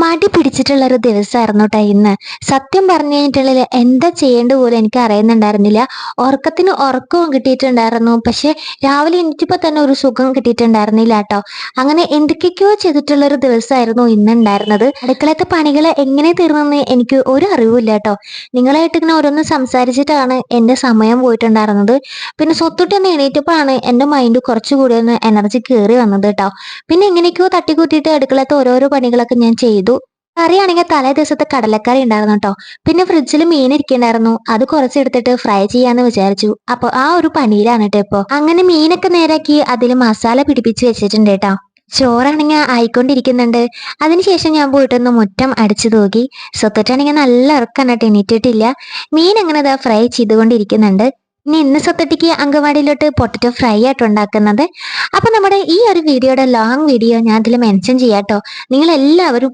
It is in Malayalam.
മടി പിടിച്ചിട്ടുള്ളൊരു ദിവസമായിരുന്നു കേട്ടോ ഇന്ന്. സത്യം പറഞ്ഞു കഴിഞ്ഞിട്ടുള്ളിൽ എന്താ ചെയ്യേണ്ടത് പോലും എനിക്ക് അറിയുന്നുണ്ടായിരുന്നില്ല. ഉറക്കത്തിന് ഉറക്കവും കിട്ടിയിട്ടുണ്ടായിരുന്നു. പക്ഷെ രാവിലെ എണീറ്റപ്പോൾ തന്നെ ഒരു സുഖം കിട്ടിയിട്ടുണ്ടായിരുന്നില്ല കേട്ടോ. അങ്ങനെ എന്തൊക്കെയൊക്കെയോ ചെയ്തിട്ടുള്ളൊരു ദിവസമായിരുന്നു ഇന്നുണ്ടായിരുന്നത്. അടുക്കളത്തെ പണികൾ എങ്ങനെ തീർന്നെന്ന് എനിക്ക് ഒരു അറിവില്ല കേട്ടോ. നിങ്ങളായിട്ട് ഇങ്ങനെ ഓരോന്ന് സംസാരിച്ചിട്ടാണ് എൻ്റെ സമയം പോയിട്ടുണ്ടായിരുന്നത്. പിന്നെ സ്വത്തുട്ടി ഒന്ന് എണീറ്റപ്പോഴാണ് എൻ്റെ മൈൻഡ് കുറച്ചുകൂടി ഒന്ന് എനർജി കയറി വന്നത് കേട്ടോ. പിന്നെ എങ്ങനെയൊക്കെയോ തട്ടിക്കൂട്ടിയിട്ട് അടുക്കളത്തെ ഓരോരോ പണികളൊക്കെ ഞാൻ ചെയ്തു. കറിയാണെങ്കിൽ തലേ ദിവസത്തെ കടലക്കറി ഉണ്ടായിരുന്നു കേട്ടോ. പിന്നെ ഫ്രിഡ്ജിൽ മീൻ ഇരിക്കണ്ടായിരുന്നു. അത് കുറച്ചെടുത്തിട്ട് ഫ്രൈ ചെയ്യാന്ന് വിചാരിച്ചു. അപ്പൊ ആ ഒരു പണിയിലാണ് കേട്ടോ ഇപ്പൊ. അങ്ങനെ മീനൊക്കെ നേരാക്കി അതിൽ മസാല പിടിപ്പിച്ച് വെച്ചിട്ടുണ്ട് കേട്ടോ. ചോറാണെങ്കിൽ ആയിക്കൊണ്ടിരിക്കുന്നുണ്ട്. അതിനുശേഷം ഞാൻ പോയിട്ടൊന്ന് മുറ്റം അടിച്ചു തൂക്കി. സ്വത്തിട്ടാണെങ്കിൽ നല്ല ഇറക്കാണ് കേട്ടോ, എണീറ്റിട്ടില്ല. മീൻ അങ്ങനെ ഇതാ ഫ്രൈ ചെയ്തുകൊണ്ടിരിക്കുന്നുണ്ട്. ഇന്ന് സ്വത്തട്ടിക്ക് അങ്കവാടിയിലോട്ട് പൊട്ടറ്റോ ഫ്രൈ ആയിട്ട് ഉണ്ടാക്കുന്നത്. അപ്പൊ നമ്മുടെ ഈ ഒരു വീഡിയോയുടെ ലോങ് വീഡിയോ ഞാൻ ഇതിൽ മെൻഷൻ ചെയ്യാട്ടോ. നിങ്ങൾ എല്ലാവരും